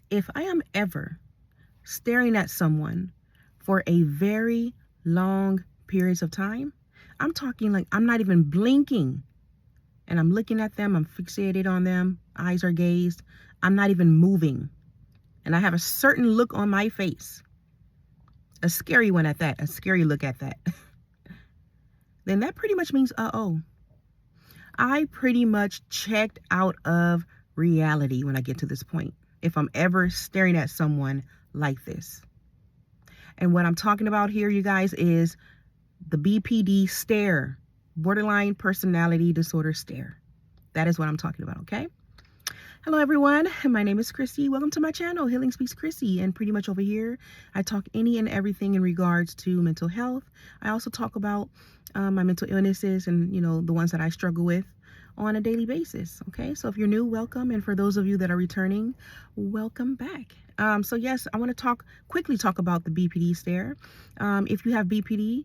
If I am ever staring at someone for a very long periods of time, I'm talking like I'm not even blinking, and I'm looking at them, I'm fixated on them, eyes are gazed, I'm not even moving, and I have a certain look on my face, a scary one at that, a scary look at that, then that pretty much means, uh-oh, I pretty much checked out of reality when I get to this point, if I'm ever staring at someone like this. And what I'm talking about here, you guys, is the BPD stare, borderline personality disorder stare. That is what I'm talking about, okay? Hello, everyone. My name is Chrissy. Welcome to my channel, Healing Speaks Chrissy. And pretty much over here, I talk any and everything in regards to mental health. I also talk about my mental illnesses and, the ones that I struggle with on a daily basis. Okay, so if you're new, welcome. And for those of you that are returning, welcome back. So yes, I want to quickly talk about the BPD stare. If you have BPD,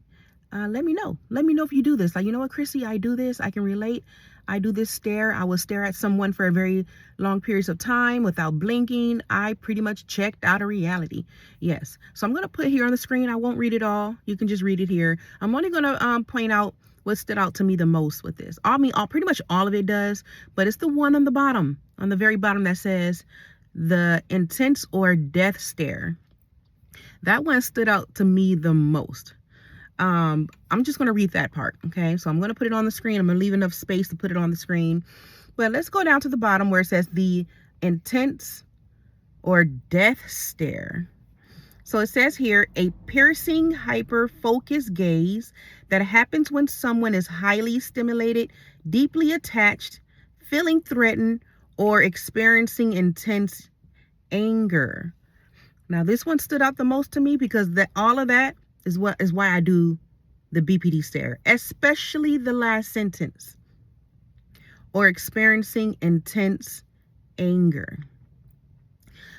let me know. Let me know if you do this. Like, you know what, Chrissy, I do this. I can relate. I do this stare. I will stare at someone for a very long periods of time without blinking. I pretty much checked out of reality. Yes. So I'm going to put here on the screen. I won't read it all. You can just read it here. I'm only going to point out what stood out to me the most with this. Pretty much all of it does, but it's the one on the bottom, on the very bottom, that says the intense or death stare. That one stood out to me the most. I'm just going to read that part. Okay. So I'm going to put it on the screen. I'm going to leave enough space to put it on the screen, but let's go down to the bottom where it says the intense or death stare. So it says here, a piercing, hyper-focused gaze that happens when someone is highly stimulated, deeply attached, feeling threatened, or experiencing intense anger. Now, this one stood out the most to me because all of that is why I do the BPD stare, especially the last sentence, or experiencing intense anger.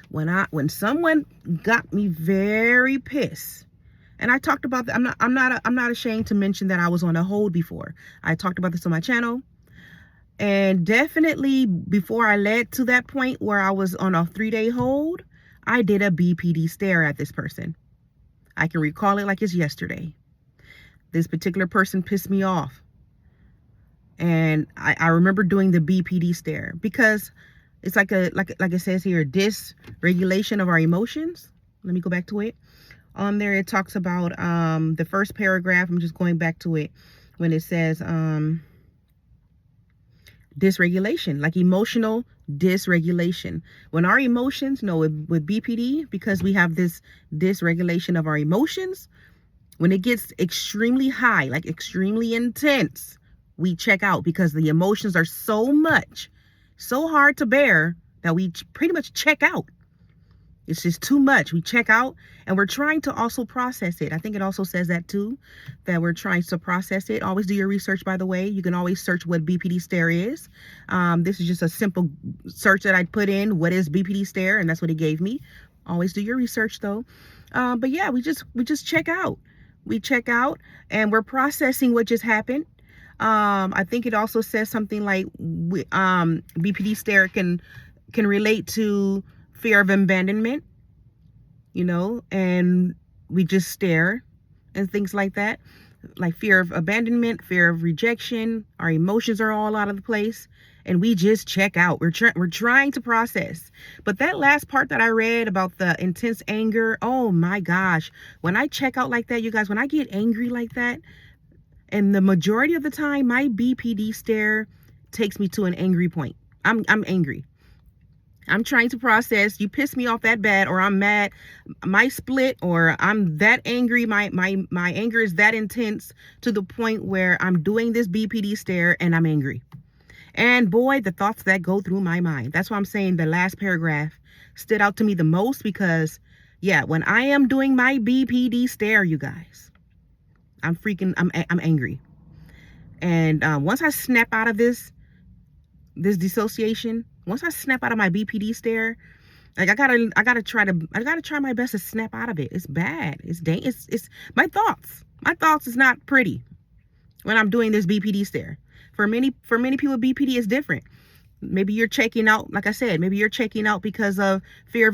When someone got me very pissed, and I talked about that, I'm not ashamed to mention that I was on a hold before. I talked about this on my channel, and definitely before I led to that point where I was on a 3-day hold, I did a BPD stare at this person. I can recall it like it's yesterday. This particular person pissed me off. And I remember doing the BPD stare because it's like it says here, dysregulation of our emotions. Let me go back to it. On there, it talks about the first paragraph. I'm just going back to it when it says dysregulation, like emotional dysregulation. When our emotions, with BPD, because we have this dysregulation of our emotions, when it gets extremely high, like extremely intense, we check out because the emotions are so hard to bear that we pretty much check out. It's just too much. We check out, and we're trying to also process it. I think it also says that too, that we're trying to process it. Always do your research, by the way. You can always search what BPD stare is. This is just a simple search that I put in, what is BPD stare, and that's what it gave me. Always do your research though. But yeah, we just check out. We check out and we're processing what just happened. I think it also says something like BPD stare can relate to fear of abandonment, and we just stare and things like that, like fear of abandonment, fear of rejection. Our emotions are all out of the place and we just check out. We're trying to process. But that last part that I read about the intense anger, oh my gosh, when I check out like that, you guys, when I get angry like that, and the majority of the time my BPD stare takes me to an angry point. I'm angry. I'm trying to process. You piss me off that bad, or I'm mad, my split, or I'm that angry. My anger is that intense to the point where I'm doing this BPD stare and I'm angry. And boy, the thoughts that go through my mind. That's why I'm saying the last paragraph stood out to me the most, because yeah, when I am doing my BPD stare, you guys, I'm angry. And once I snap out of this dissociation, once I snap out of my BPD stare, like I gotta try my best to snap out of it. It's bad. It's my thoughts. My thoughts is not pretty when I'm doing this BPD stare. For many people, BPD is different. Maybe you're checking out, like I said, maybe you're checking out because of fear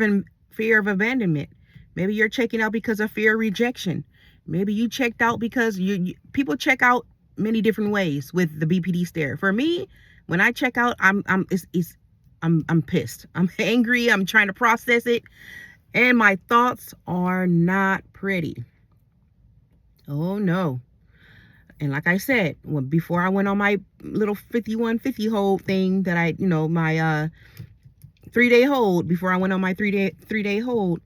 of abandonment. Maybe you're checking out because of fear of rejection. Maybe you checked out because people check out many different ways with the BPD stare. For me, when I check out, I'm pissed. I'm angry. I'm trying to process it, and my thoughts are not pretty. Oh no. And like I said, before I went on my little 5150 hold thing that I, my 3-day hold, before I went on my three day hold,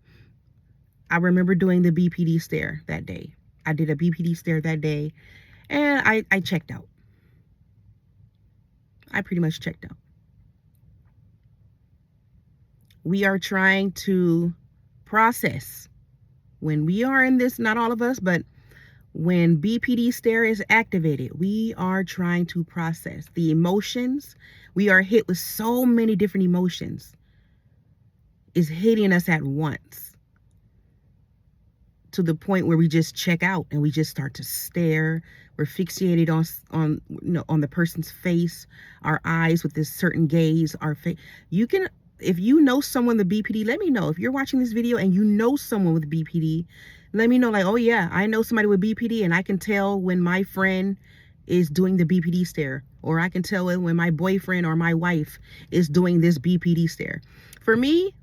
I remember doing the BPD stare that day. I did a BPD stare that day, and I checked out. I pretty much checked out. We are trying to process. When we are in this, not all of us, but when BPD stare is activated, we are trying to process the emotions. We are hit with so many different emotions. Is hitting us at once, to the point where we just check out and we just start to stare. We're fixated on the person's face, our eyes with this certain gaze, our face. You can, if you know someone with BPD, let me know. If you're watching this video and you know someone with BPD, let me know, like, oh yeah, I know somebody with BPD, and I can tell when my friend is doing the BPD stare, or I can tell when my boyfriend or my wife is doing this BPD stare. For me,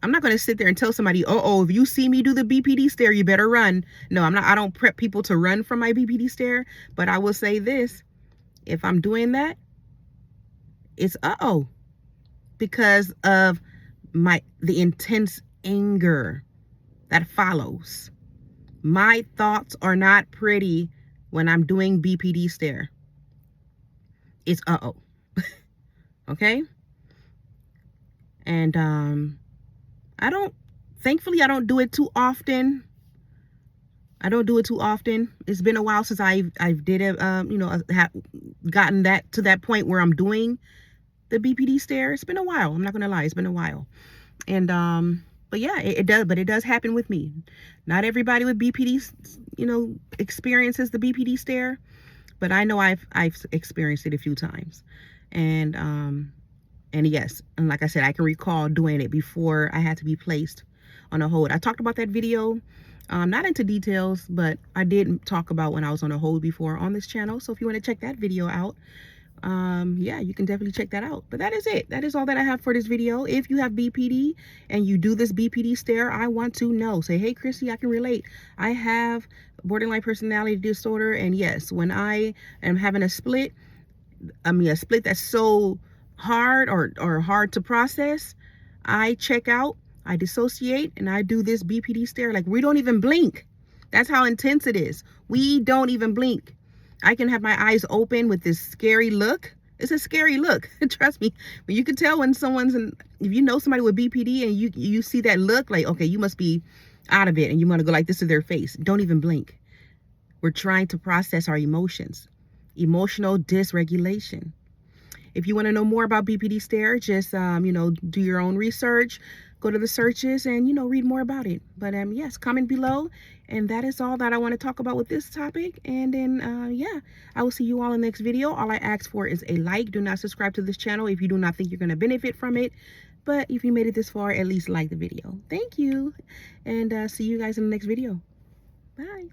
I'm not going to sit there and tell somebody, oh, if you see me do the BPD stare, you better run. No, I'm not. I don't prep people to run from my BPD stare. But I will say this: if I'm doing that, it's because of the intense anger that follows. My thoughts are not pretty when I'm doing BPD stare. It's okay. And thankfully I don't do it too often. It's been a while since I've did it, have gotten that to that point where I'm doing the BPD stare. It's been a while. I'm not gonna lie, it's been a while. And but yeah, it does happen with me. Not everybody with BPD, experiences the BPD stare, but I know I've experienced it a few times. And yes, and like I said, I can recall doing it before I had to be placed on a hold. I talked about that video, not into details, but I did talk about when I was on a hold before on this channel. So if you want to check that video out, yeah, you can definitely check that out. But that is it. That is all that I have for this video. If you have BPD and you do this BPD stare, I want to know. Say, hey, Chrissy, I can relate. I have borderline personality disorder, and yes, when I am having a split that's so hard or hard to process, I check out, I dissociate, and I do this BPD stare. Like, we don't even blink. That's how intense it is. We don't even blink. I can have my eyes open with this scary look. It's a scary look. Trust me. But you can tell when if you know somebody with BPD and you see that look, like, okay, you must be out of it, and you want to go like this to their face. Don't even blink. We're trying to process our emotions. Emotional dysregulation. If you want to know more about BPD stare, just do your own research, go to the searches, and read more about it. But yes, comment below, and that is all that I want to talk about with this topic. And then yeah, I will see you all in the next video. All I ask for is a like. Do not subscribe to this channel if you do not think you're going to benefit from it. But if you made it this far, at least like the video. Thank you, and see you guys in the next video. Bye.